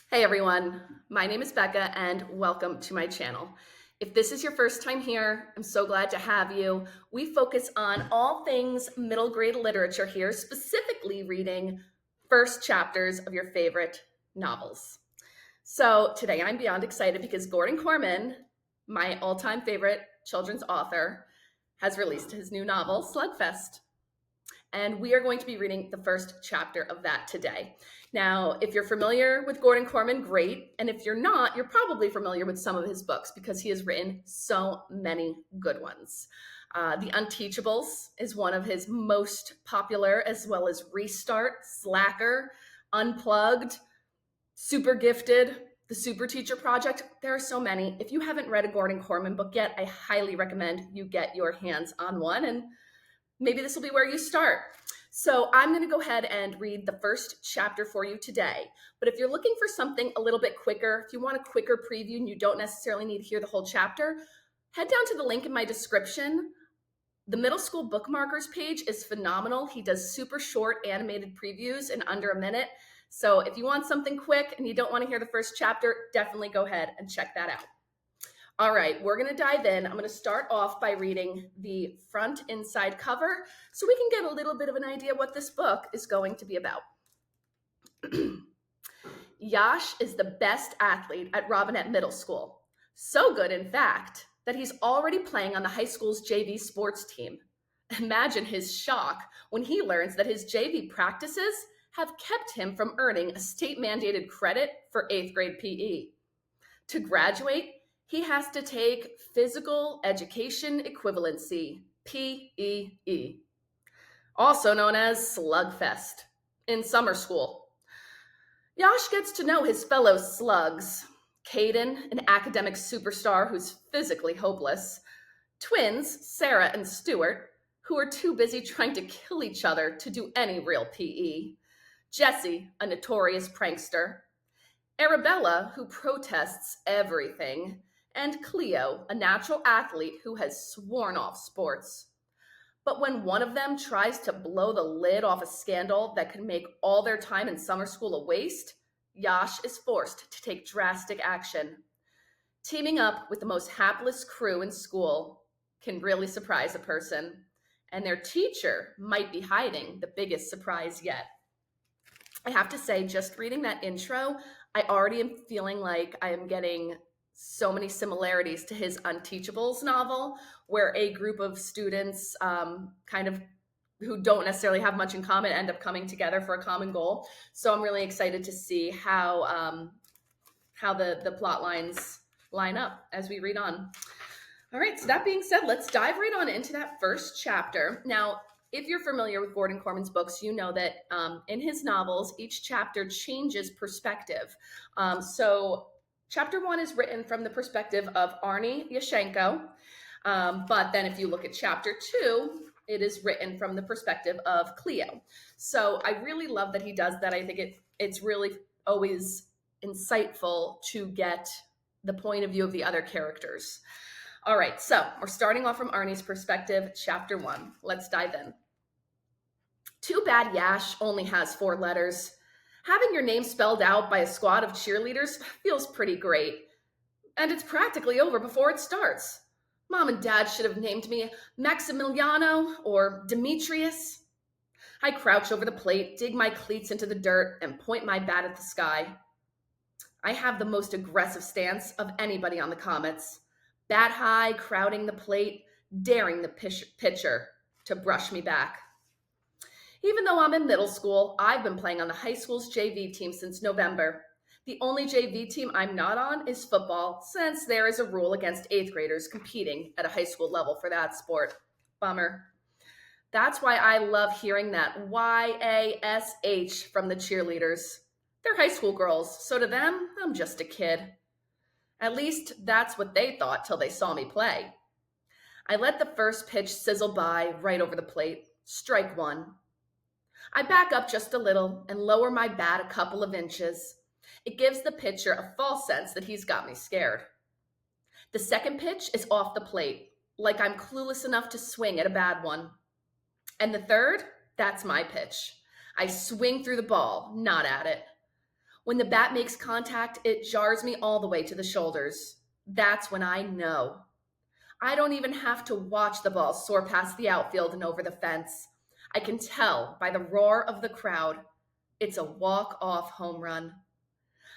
Hey everyone, my name is Becca and welcome to my channel. If this is your first time here, I'm so glad to have you. We focus on all things middle grade literature here, specifically reading first chapters of your favorite novels. So today I'm beyond excited because Gordon Korman, my all-time favorite children's author, has released his new novel, Slugfest. And we are going to be reading the first chapter of that today. Now, if you're familiar with Gordon Korman, great. And if you're not, you're probably familiar with some of his books because he has written so many good ones. The Unteachables is one of his most popular, as well as Restart, Slacker, Unplugged, Super Gifted, The Super Teacher Project. There are so many. If you haven't read a Gordon Korman book yet, I highly recommend you get your hands on one, and maybe this will be where you start. So I'm going to go ahead and read the first chapter for you today. But if you're looking for something a little bit quicker, if you want a quicker preview and you don't necessarily need to hear the whole chapter, head down to the link in my description. The middle school bookmarkers page is phenomenal. He does super short animated previews in under a minute. So if you want something quick and you don't want to hear the first chapter, definitely go ahead and check that out. All right, we're going to dive in. I'm going to start off by reading the front inside cover so we can get a little bit of an idea what this book is going to be about. Yash is the best athlete at Robinette Middle School. So good, in fact, that he's already playing on the high school's JV sports team. Imagine his shock when he learns that his JV practices have kept him from earning a state-mandated credit for 8th grade PE. To graduate, he has to take Physical Education Equivalency, PEE, also known as Slugfest, in summer school. Yash gets to know his fellow slugs, Kaden, an academic superstar who's physically hopeless, twins, Sarah and Stewart, who are too busy trying to kill each other to do any real PE, Jesse, a notorious prankster, Arabella, who protests everything, and Cleo, a natural athlete who has sworn off sports. But when one of them tries to blow the lid off a scandal that could make all their time in summer school a waste, Yash is forced to take drastic action. Teaming up with the most hapless crew in school can really surprise a person, and their teacher might be hiding the biggest surprise yet. I have to say, just reading that intro, I already am feeling like I am getting so many similarities to his Unteachables novel, where a group of students who don't necessarily have much in common end up coming together for a common goal. So I'm really excited to see how the plot lines line up as we read on. All right, so that being said, let's dive right on into that first chapter. Now, if you're familiar with Gordon Korman's books, you know that in his novels, each chapter changes perspective. So chapter 1 is written from the perspective of Arnie Yashenko, but then if you look at chapter 2, it is written from the perspective of Cleo. So I really love that he does that. I think it's really always insightful to get the point of view of the other characters. All right, so we're starting off from Arnie's perspective, chapter 1. Let's dive in. Too bad Yash only has 4 letters. Having your name spelled out by a squad of cheerleaders feels pretty great. And it's practically over before it starts. Mom and Dad should have named me Maximiliano or Demetrius. I crouch over the plate, dig my cleats into the dirt, and point my bat at the sky. I have the most aggressive stance of anybody on the Comets. Bat high, crowding the plate, daring the pitcher to brush me back. Even though I'm in middle school, I've been playing on the high school's JV team since November. The only JV team I'm not on is football, since there is a rule against 8th graders competing at a high school level for that sport. Bummer. That's why I love hearing that YASH from the cheerleaders. They're high school girls, so to them, I'm just a kid. At least that's what they thought till they saw me play. I let the first pitch sizzle by right over the plate. Strike 1. I back up just a little and lower my bat a couple of inches. It gives the pitcher a false sense that he's got me scared. The second pitch is off the plate, like I'm clueless enough to swing at a bad one. And the third, That's my pitch. I swing through the ball, not at it. When the bat makes contact, it jars me all the way to the shoulders. That's when I know. I don't even have to watch the ball soar past the outfield and over the fence. I can tell by the roar of the crowd. It's a walk-off home run.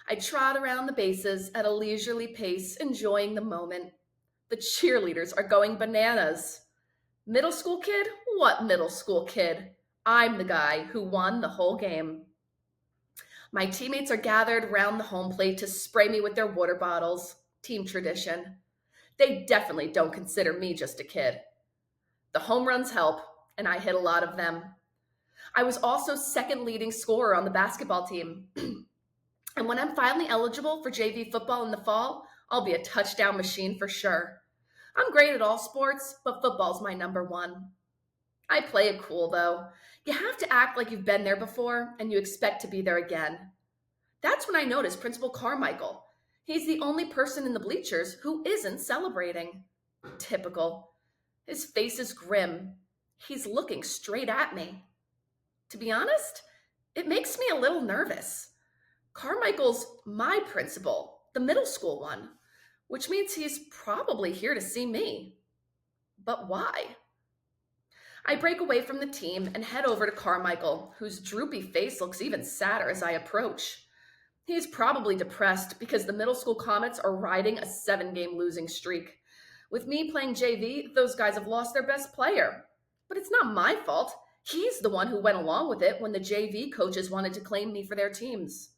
I trot around the bases at a leisurely pace, enjoying the moment. The cheerleaders are going bananas. Middle school kid? What middle school kid? I'm the guy who won the whole game. My teammates are gathered round the home plate to spray me with their water bottles. Team tradition. They definitely don't consider me just a kid. The home runs help, and I hit a lot of them. I was also second leading scorer on the basketball team. And when I'm finally eligible for JV football in the fall, I'll be a touchdown machine for sure. I'm great at all sports, but football's my number one. I play it cool, though. You have to act like you've been there before, and you expect to be there again. That's when I noticed Principal Carmichael. He's the only person in the bleachers who isn't celebrating. Typical. His face is grim. He's looking straight at me. To be honest, it makes me a little nervous. Carmichael's my principal, the middle school one, which means he's probably here to see me. But why? I break away from the team and head over to Carmichael, whose droopy face looks even sadder as I approach. He's probably depressed because the middle school Comets are riding a 7-game losing streak. With me playing JV, those guys have lost their best player. But it's not my fault. He's the one who went along with it when the JV coaches wanted to claim me for their teams.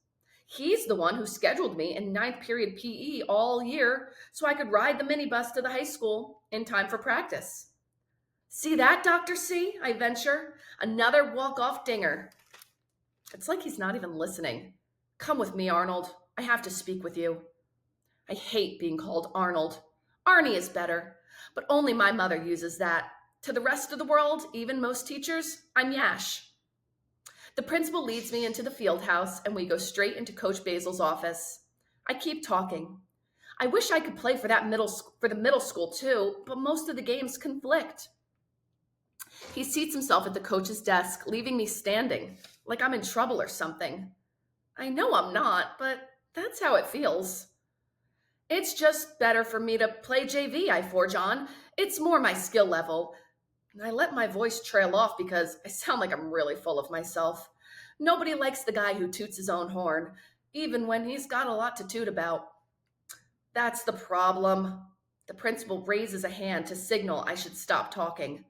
He's the one who scheduled me in 9th period PE all year so I could ride the minibus to the high school in time for practice. See that, Dr. C? I venture. Another walk-off dinger. It's like he's not even listening. Come with me, Arnold. I have to speak with you. I hate being called Arnold. Arnie is better, but only my mother uses that. To the rest of the world, even most teachers, I'm Yash. The principal leads me into the field house, and we go straight into Coach Basil's office. I keep talking. I wish I could play for the middle school too, but most of the games conflict. He seats himself at the coach's desk, leaving me standing, like I'm in trouble or something. I know I'm not, but that's how it feels. It's just better for me to play JV, I forge on. It's more my skill level. And I let my voice trail off because I sound like I'm really full of myself. Nobody likes the guy who toots his own horn, even when he's got a lot to toot about. That's the problem. The principal raises a hand to signal I should stop talking.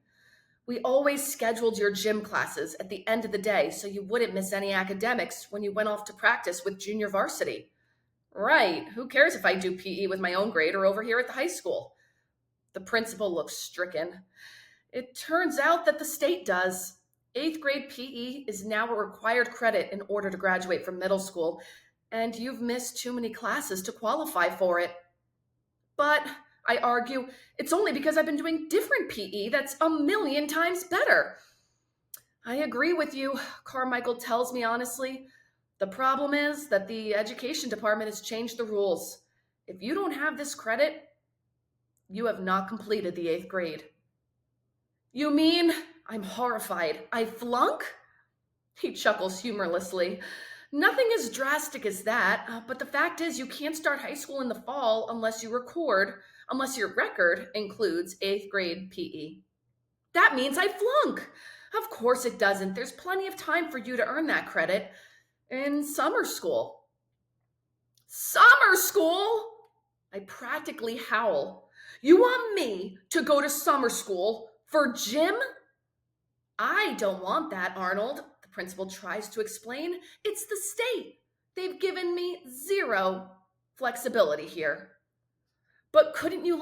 We always scheduled your gym classes at the end of the day so you wouldn't miss any academics when you went off to practice with junior varsity. Right, who cares if I do PE with my own grade or over here at the high school? The principal looks stricken. It turns out that the state does. 8th grade PE is now a required credit in order to graduate from middle school, and you've missed too many classes to qualify for it. But, I argue, it's only because I've been doing different PE that's a million times better. I agree with you, Carmichael tells me honestly. The problem is that the education department has changed the rules. If you don't have this credit, you have not completed the 8th grade. You mean, I'm horrified, I flunk? He chuckles humorlessly. Nothing as drastic as that, but the fact is you can't start high school in the fall unless your record includes 8th grade PE. That means I flunk. Of course it doesn't. There's plenty of time for you to earn that credit in summer school. Summer school? I practically howl. You want me to go to summer school for gym? I don't want that, Arnold. The principal tries to explain. It's the state. They've given me zero flexibility here. But couldn't you,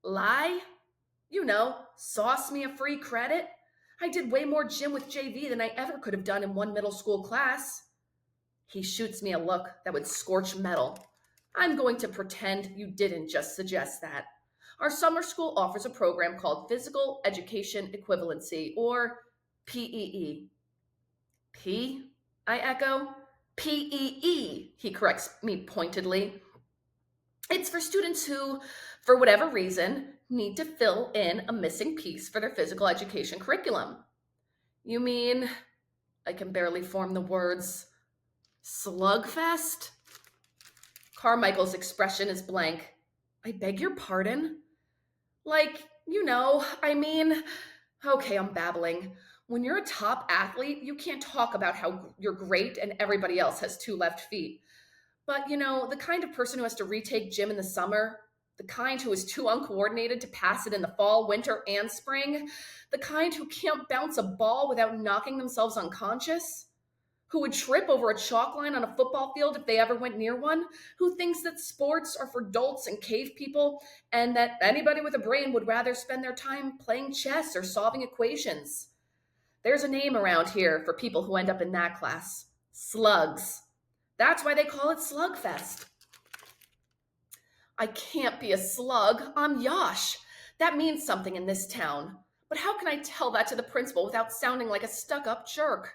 lie? You know, sauce me a free credit? I did way more gym with JV than I ever could have done in one middle school class. He shoots me a look that would scorch metal. I'm going to pretend you didn't just suggest that. Our summer school offers a program called Physical Education Equivalency, or PEE. P? I echo. PEE, he corrects me pointedly. It's for students who, for whatever reason, need to fill in a missing piece for their physical education curriculum. You mean, I can barely form the words, Slugfest? Carmichael's expression is blank. I beg your pardon? Okay, I'm babbling. When you're a top athlete, you can't talk about how you're great and everybody else has two left feet. But the kind of person who has to retake gym in the summer, the kind who is too uncoordinated to pass it in the fall, winter, and spring, the kind who can't bounce a ball without knocking themselves unconscious, who would trip over a chalk line on a football field if they ever went near one, who thinks that sports are for dolts and cave people, and that anybody with a brain would rather spend their time playing chess or solving equations. There's a name around here for people who end up in that class. Slugs. That's why they call it Slugfest. I can't be a slug. I'm Yash. That means something in this town. But how can I tell that to the principal without sounding like a stuck-up jerk?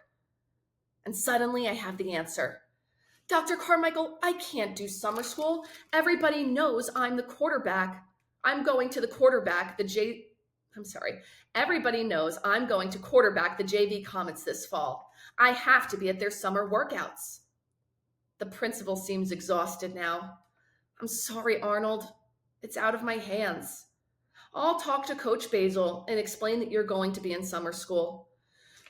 And suddenly I have the answer. Dr. Carmichael, I can't do summer school. Everybody knows I'm the quarterback. Everybody knows I'm going to quarterback the JV Comets this fall. I have to be at their summer workouts. The principal seems exhausted now. I'm sorry, Arnold. It's out of my hands. I'll talk to Coach Basil and explain that you're going to be in summer school.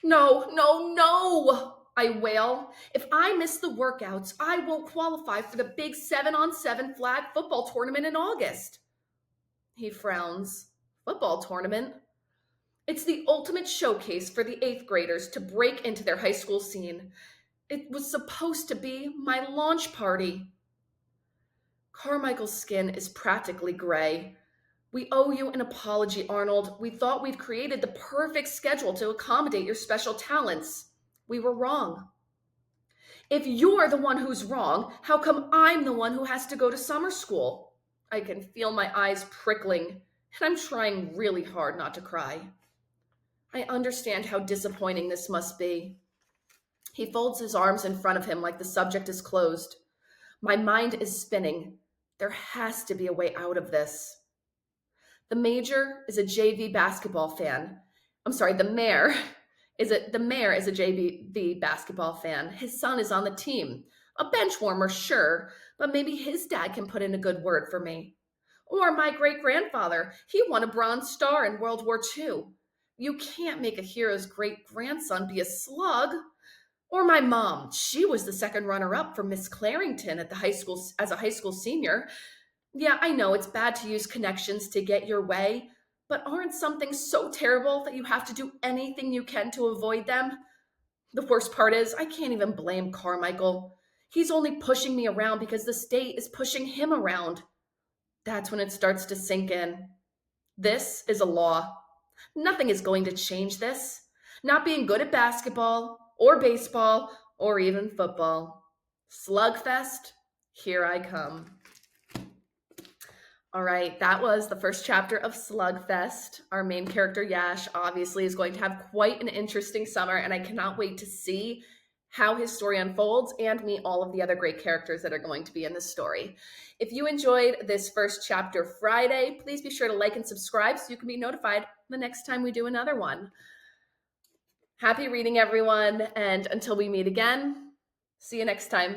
No, no, no, I wail. If I miss the workouts, I won't qualify for the big 7-on-7 flag football tournament in August. He frowns. Football tournament? It's the ultimate showcase for the 8th graders to break into their high school scene. It was supposed to be my launch party. Carmichael's skin is practically gray. We owe you an apology, Arnold. We thought we'd created the perfect schedule to accommodate your special talents. We were wrong. If you're the one who's wrong, how come I'm the one who has to go to summer school? I can feel my eyes prickling, and I'm trying really hard not to cry. I understand how disappointing this must be. He folds his arms in front of him like the subject is closed. My mind is spinning. There has to be a way out of this. The mayor is a JV basketball fan. The mayor is a JV basketball fan. His son is on the team. A bench warmer, sure, but maybe his dad can put in a good word for me. Or my great-grandfather. He won a Bronze Star in World War II. You can't make a hero's great-grandson be a slug. Or my mom. She was the second runner-up for Miss Clarington at the high school as a high school senior. Yeah, I know it's bad to use connections to get your way, but aren't some things so terrible that you have to do anything you can to avoid them? The worst part is, I can't even blame Carmichael. He's only pushing me around because the state is pushing him around. That's when it starts to sink in. This is a law. Nothing is going to change this. Not being good at basketball, or baseball, or even football. Slugfest, here I come. All right, that was the first chapter of Slugfest. Our main character, Yash, obviously is going to have quite an interesting summer, and I cannot wait to see how his story unfolds and meet all of the other great characters that are going to be in this story. If you enjoyed this first chapter Friday, please be sure to like and subscribe so you can be notified the next time we do another one. Happy reading, everyone, and until we meet again, see you next time.